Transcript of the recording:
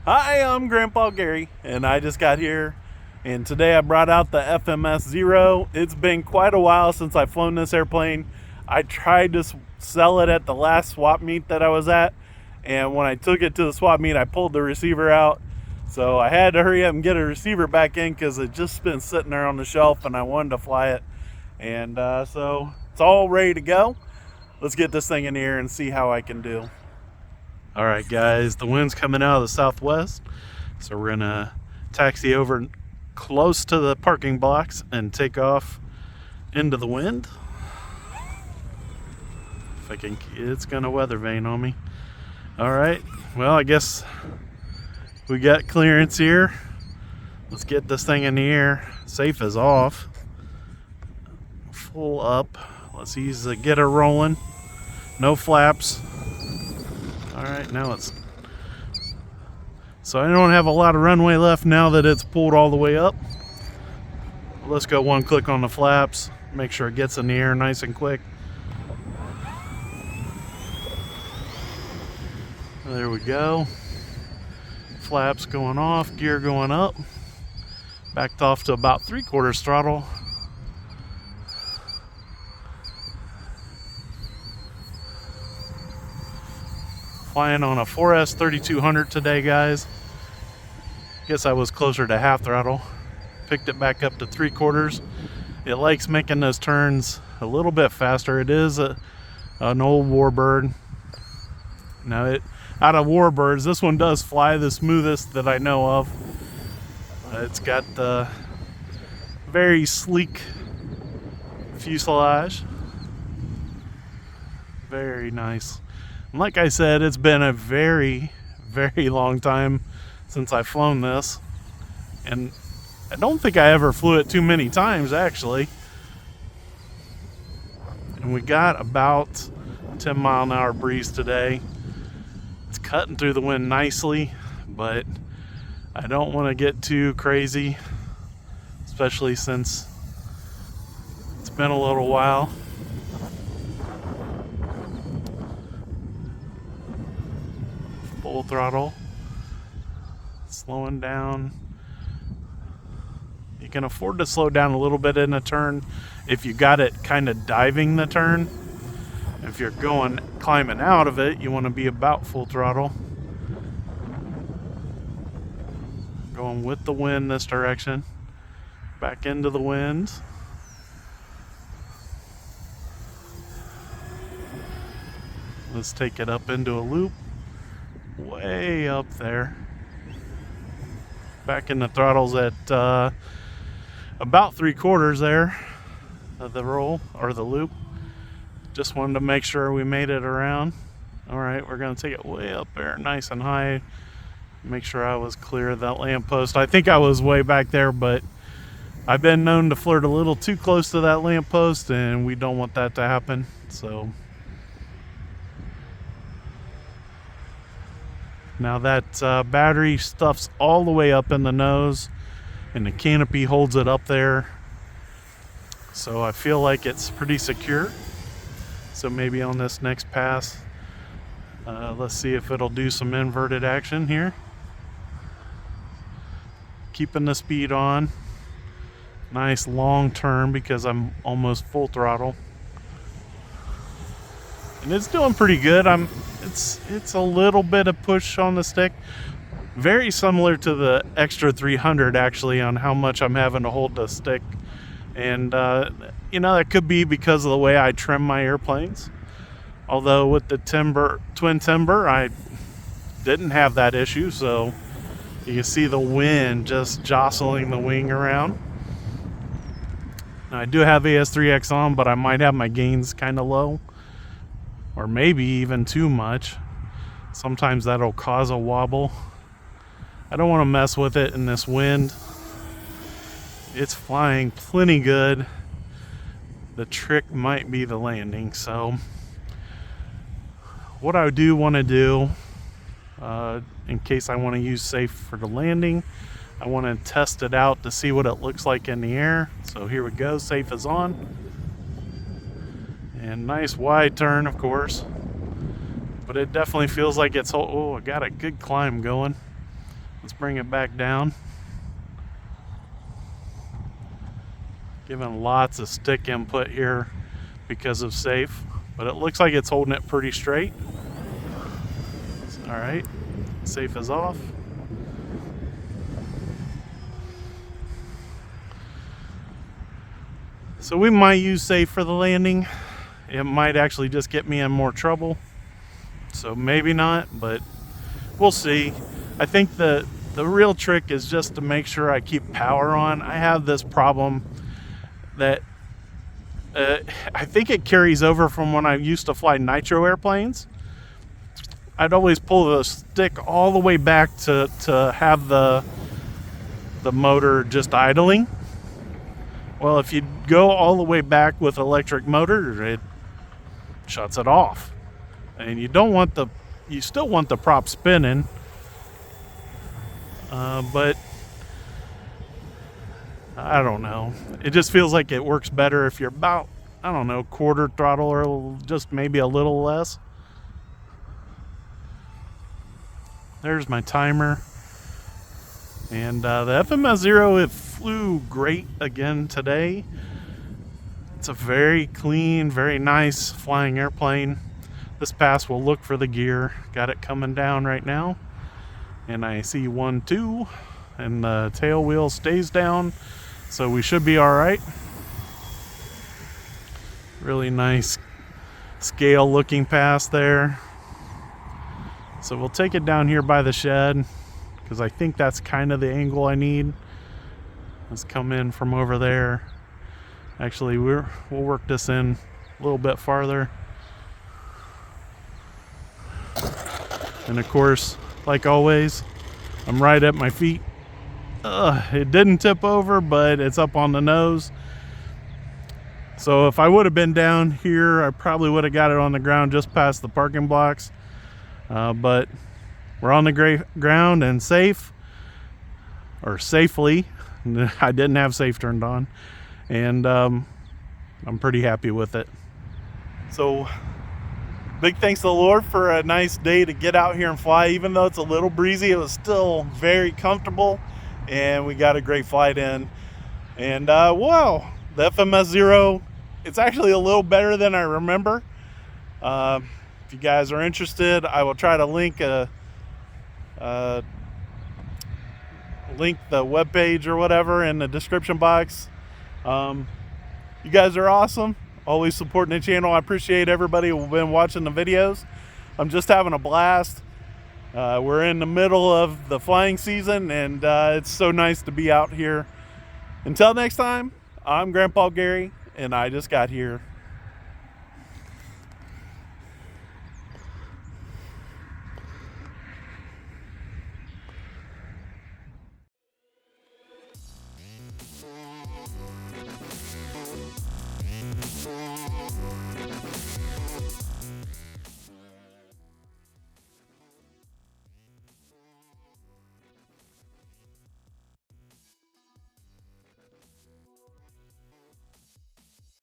Hi, I'm Grandpa Gary, and I just got here, and today I brought out the FMS Zero. It's been quite a while since I've flown this airplane. I tried to sell it at the last swap meet that I was at, and when I took it to the swap meet, I pulled the receiver out. So I had to hurry up and get a receiver back in because it just been sitting there on the shelf, and I wanted to fly it. And so it's all ready to go. Let's get this thing in the air and see how I can do. All right, guys, the wind's coming out of the southwest, so we're gonna taxi over close to the parking blocks and take off into the wind. If I can, it's gonna weather vane on me. All right, well, I guess we got clearance here. Let's get this thing in the air. Safe is off. Full up. Let's use the getter rolling. No flaps. All right, now it's, so I don't have a lot of runway left now that it's pulled all the way up. Let's go one click on the flaps, make sure it gets in the air nice and quick. There we go. Flaps going off, gear going up. Backed off to about 3/4 throttle. Flying on a 4S 3200 today, guys. Guess I was closer to half throttle. Picked it back up to 3/4. It likes making those turns a little bit faster. It is an old warbird. Now, out of warbirds, this one does fly the smoothest that I know of. It's got the very sleek fuselage. Very nice. And like I said, it's been a very, very long time since I've flown this. And I don't think I ever flew it too many times, actually. And we got about 10-mile-an-hour breeze today. It's cutting through the wind nicely, but I don't want to get too crazy, especially since it's been a little while. Full throttle, slowing down. You can afford to slow down a little bit in a turn if you got it kind of diving the turn. If you're climbing out of it, you want to be about full throttle. Going with the wind this direction, back into the wind. Let's take it up into a loop. Way up there. Back in the throttles at about 3/4 there of the roll or the loop. Just wanted to make sure we made it around. All right, we're gonna take it way up there, nice and high. Make sure I was clear of that lamppost. I think I was way back there, but I've been known to flirt a little too close to that lamppost, and we don't want that to happen. So now that battery stuff's all the way up in the nose, and the canopy holds it up there. So I feel like it's pretty secure. So maybe on this next pass, let's see if it'll do some inverted action here. Keeping the speed on. Nice long turn because I'm almost full throttle. And it's doing pretty good. It's a little bit of push on the stick. Very similar to the Extra 300 actually on how much I'm having to hold the stick. And you know, that could be because of the way I trim my airplanes. Although with the twin timber, I didn't have that issue, so you can see the wind just jostling the wing around. Now, I do have AS3X on, but I might have my gains kind of low, or maybe even too much. Sometimes that'll cause a wobble. I don't want to mess with it in this wind. It's flying plenty good. The trick might be the landing. So what I do want to do, in case I want to use safe for the landing, I want to test it out to see what it looks like in the air. So here we go, safe is on. And nice wide turn, of course. But it definitely feels like it's, oh, I got a good climb going. Let's bring it back down. Giving lots of stick input here because of safe, but it looks like it's holding it pretty straight. All right, safe is off. So we might use safe for the landing. It might actually just get me in more trouble. So maybe not, but we'll see. I think the real trick is just to make sure I keep power on. I have this problem that I think it carries over from when I used to fly nitro airplanes. I'd always pull the stick all the way back to have the motor just idling. Well, if you go all the way back with electric motor, it shuts it off. And you still want the prop spinning, but I don't know. It just feels like it works better if you're about, I don't know, quarter throttle or just maybe a little less. There's my timer. And the FMS Zero, it flew great again today. It's a very clean, very nice flying airplane. This pass will look for the gear. Got it coming down right now. And I see 1, 2, and the tail wheel stays down. So we should be all right. Really nice scale looking pass there. So we'll take it down here by the shed because I think that's kind of the angle I need. Let's come in from over there. Actually, we'll work this in a little bit farther. And of course, like always, I'm right at my feet. It didn't tip over, but it's up on the nose. So if I would have been down here, I probably would have got it on the ground just past the parking blocks. But we're on the ground and safe, or safely. I didn't have safe turned on, and I'm pretty happy with it. So big thanks to the Lord for a nice day to get out here and fly. Even though it's a little breezy, it was still very comfortable, and we got a great flight in. And wow, the FMS Zero, it's actually a little better than I remember. If you guys are interested, I will try to link the webpage or whatever in the description box. You guys are awesome. Always supporting the channel. I appreciate everybody who's been watching the videos. I'm just having a blast. We're in the middle of the flying season, and it's so nice to be out here. Until next time, I'm Grandpa Gary, and I just got here.